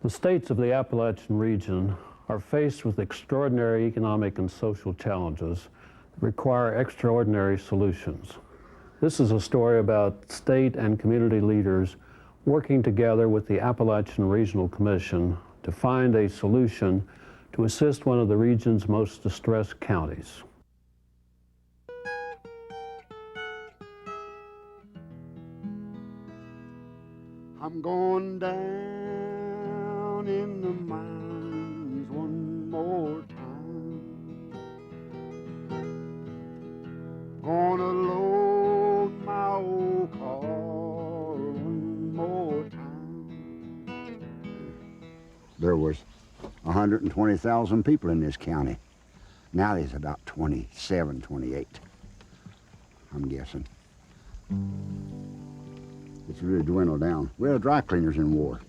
The states of the Appalachian region are faced with extraordinary economic and social challenges that require extraordinary solutions. This is a story about state and community leaders working together with the Appalachian Regional Commission to find a solution to assist one of the region's most distressed counties. I'm going down in the mines one more time. Gonna load my old car one more time. There was 120,000 people in this county. Now there's about 27, 28, I'm guessing. It's really dwindled down. We had dry cleaners in war.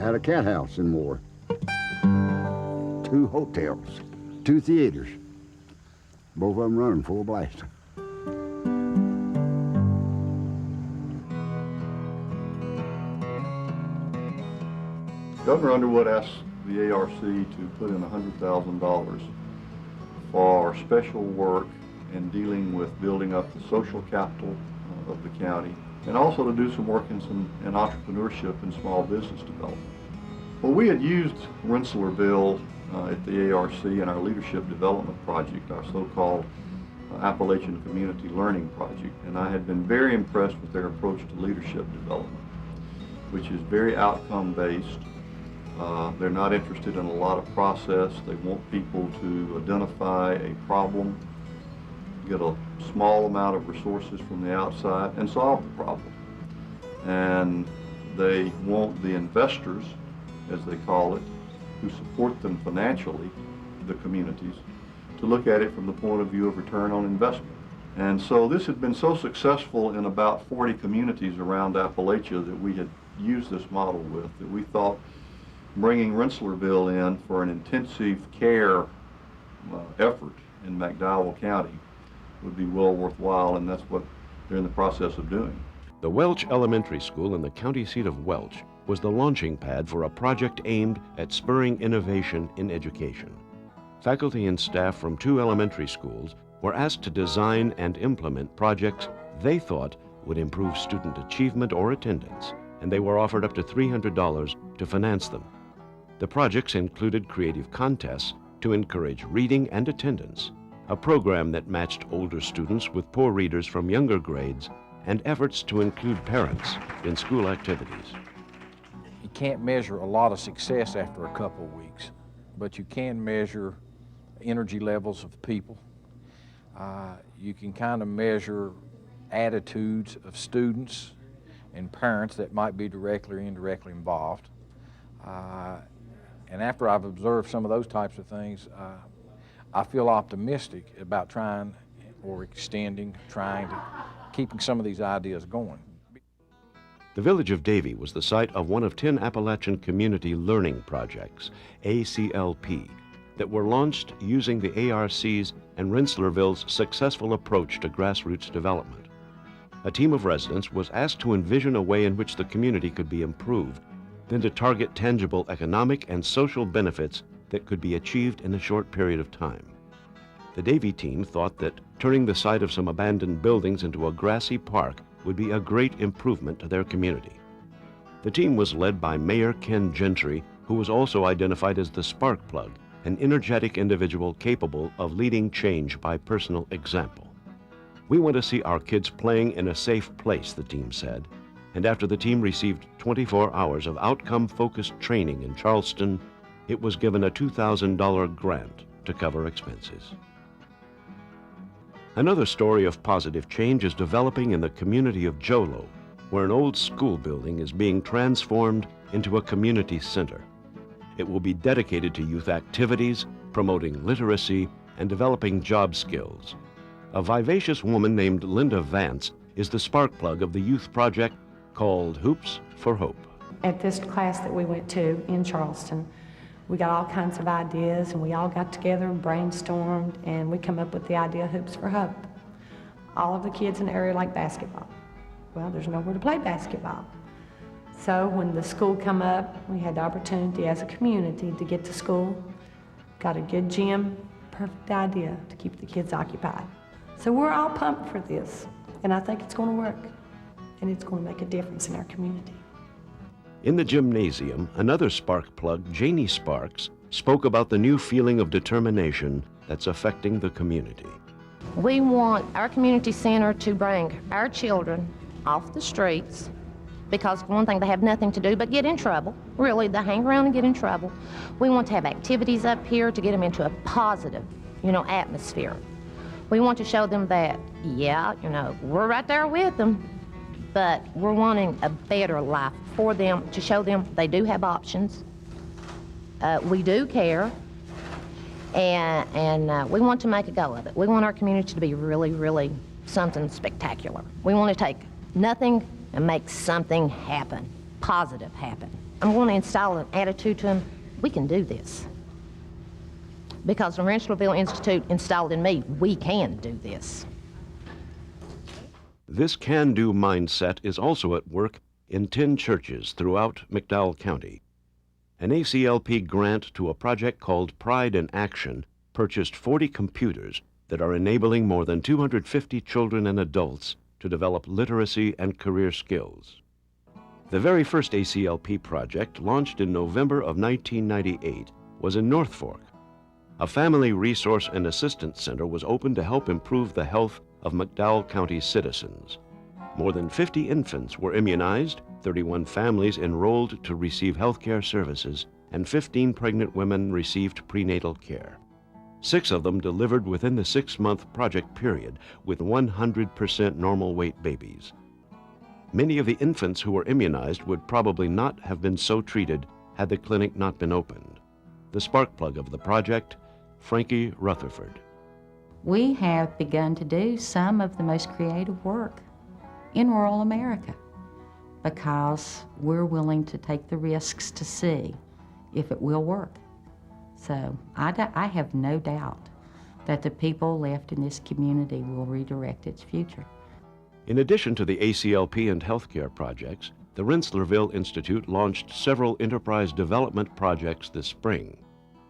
Had a cat house in war. 2 hotels, 2 theaters. Both of them running full blast. Governor Underwood asked the ARC to put in $100,000 for special work in dealing with building up the social capital of the county, and also to do some work in entrepreneurship and small business development. Well, we had used Rensselaerville at the ARC in our leadership development project, our so-called Appalachian Community Learning Project, and I had been very impressed with their approach to leadership development, which is very outcome-based. They're not interested in a lot of process. They want people to identify a problem, get a small amount of resources from the outside, and solve the problem. And they want the investors, as they call it, who support them financially, the communities, to look at it from the point of view of return on investment. And so this had been so successful in about 40 communities around Appalachia that we had used this model with, that we thought bringing Rensselaerville in for an intensive care effort in McDowell County would be well worthwhile, and that's what they're in the process of doing. The Welch Elementary School in the county seat of Welch was the launching pad for a project aimed at spurring innovation in education. Faculty and staff from 2 elementary schools were asked to design and implement projects they thought would improve student achievement or attendance, and they were offered up to $300 to finance them. The projects included creative contests to encourage reading and attendance, a program that matched older students with poor readers from younger grades, and efforts to include parents in school activities. You can't measure a lot of success after a couple of weeks, but you can measure energy levels of people. You can kind of measure attitudes of students and parents that might be directly or indirectly involved. And after I've observed some of those types of things, I feel optimistic about trying or extending, keeping some of these ideas going. The village of Davie was the site of one of 10 Appalachian Community Learning Projects, ACLP, that were launched using the ARC's and Rensselaerville's successful approach to grassroots development. A team of residents was asked to envision a way in which the community could be improved, then to target tangible economic and social benefits that could be achieved in a short period of time. The Davie team thought that turning the site of some abandoned buildings into a grassy park would be a great improvement to their community. The team was led by Mayor Ken Gentry, who was also identified as the spark plug, an energetic individual capable of leading change by personal example. "We want to see our kids playing in a safe place," the team said, and after the team received 24 hours of outcome-focused training in Charleston, it was given a $2,000 grant to cover expenses. Another story of positive change is developing in the community of Jolo, where an old school building is being transformed into a community center. It will be dedicated to youth activities, promoting literacy, and developing job skills. A vivacious woman named Linda Vance is the spark plug of the youth project called Hoops for Hope. At this class that we went to in Charleston, we got all kinds of ideas, and we all got together and brainstormed, and we come up with the idea of Hoops for Hope. All of the kids in the area like basketball. Well, there's nowhere to play basketball. So when the school come up, we had the opportunity as a community to get to school, got a good gym, perfect idea to keep the kids occupied. So we're all pumped for this, and I think it's going to work, and it's going to make a difference in our community. In the gymnasium, another spark plug, Janie Sparks, spoke about the new feeling of determination that's affecting the community. We want our community center to bring our children off the streets, because for one thing, they have nothing to do but get in trouble. Really, they hang around and get in trouble. We want to have activities up here to get them into a positive, atmosphere. We want to show them that, yeah, we're right there with them, but we're wanting a better life for them, to show them they do have options. We do care, and we want to make a go of it. We want our community to be really, really something spectacular. We want to take nothing and make something happen, positive happen. I'm going to install an attitude to them, we can do this. Because the Rensselaerville Institute installed in me, we can do this. This can-do mindset is also at work in 10 churches throughout McDowell County. An ACLP grant to a project called Pride in Action purchased 40 computers that are enabling more than 250 children and adults to develop literacy and career skills. The very first ACLP project, launched in November of 1998, was in North Fork. A family resource and assistance center was opened to help improve the health of McDowell County citizens. More than 50 infants were immunized, 31 families enrolled to receive health care services, and 15 pregnant women received prenatal care. 6 of them delivered within the 6-month project period with 100% normal weight babies. Many of the infants who were immunized would probably not have been so treated had the clinic not been opened. The spark plug of the project, Frankie Rutherford. We have begun to do some of the most creative work in rural America because we're willing to take the risks to see if it will work. So I have no doubt that the people left in this community will redirect its future. In addition to the ACLP and healthcare projects, the Rensselaerville Institute launched several enterprise development projects this spring.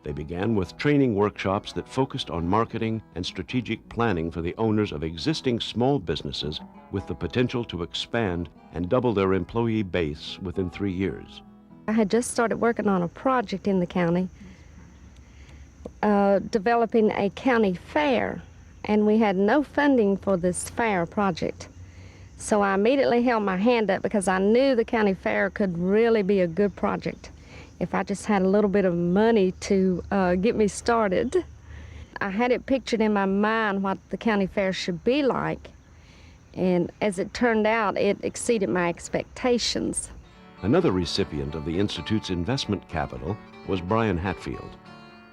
They began with training workshops that focused on marketing and strategic planning for the owners of existing small businesses with the potential to expand and double their employee base within 3 years. I had just started working on a project in the county, developing a county fair, and we had no funding for this fair project. So I immediately held my hand up because I knew the county fair could really be a good project if I just had a little bit of money to get me started. I had it pictured in my mind what the county fair should be like, and as it turned out, it exceeded my expectations. Another recipient of the Institute's investment capital was Brian Hatfield.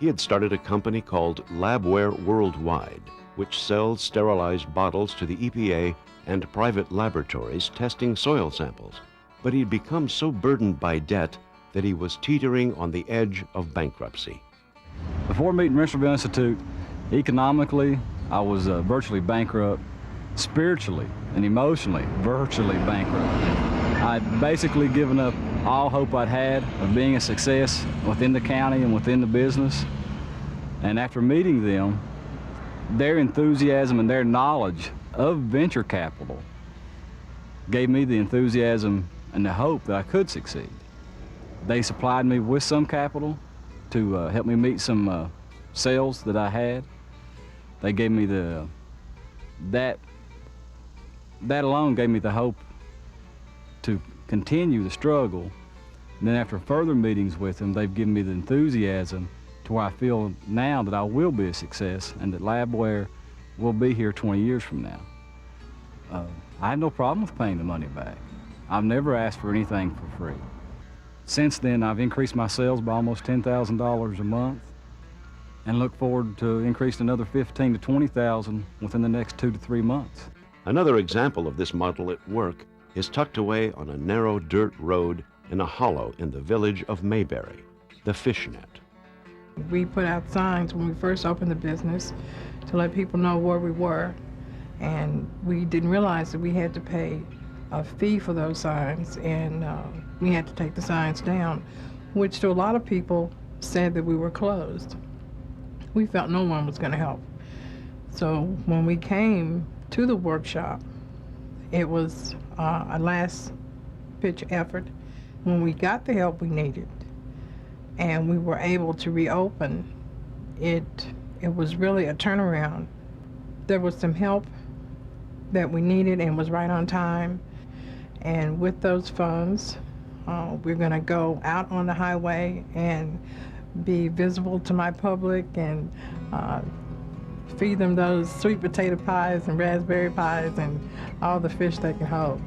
He had started a company called Labware Worldwide, which sells sterilized bottles to the EPA and private laboratories testing soil samples. But he'd become so burdened by debt that he was teetering on the edge of bankruptcy. Before meeting Rensselaerville Institute, economically, I was virtually bankrupt. Spiritually and emotionally, virtually bankrupt. I'd basically given up all hope I'd had of being a success within the county and within the business. And after meeting them, their enthusiasm and their knowledge of venture capital gave me the enthusiasm and the hope that I could succeed. They supplied me with some capital to help me meet some sales that I had. They gave me that alone gave me the hope to continue the struggle. And then after further meetings with them, they've given me the enthusiasm to where I feel now that I will be a success and that Labware will be here 20 years from now. I have no problem with paying the money back. I've never asked for anything for free. Since then, I've increased my sales by almost $10,000 a month and look forward to increasing another $15,000 to $20,000 within the next 2 to 3 months. Another example of this model at work is tucked away on a narrow dirt road in a hollow in the village of Mayberry, the Fishnet. We put out signs when we first opened the business to let people know where we were, and we didn't realize that we had to pay a fee for those signs, and we had to take the signs down, which to a lot of people said that we were closed. We felt no one was going to help. So when we came to the workshop, it was a last pitch effort. When we got the help we needed and we were able to reopen, it was really a turnaround. There was some help that we needed and was right on time. And with those funds, we're going to go out on the highway and be visible to my public and feed them those sweet potato pies and raspberry pies and all the fish they can hold.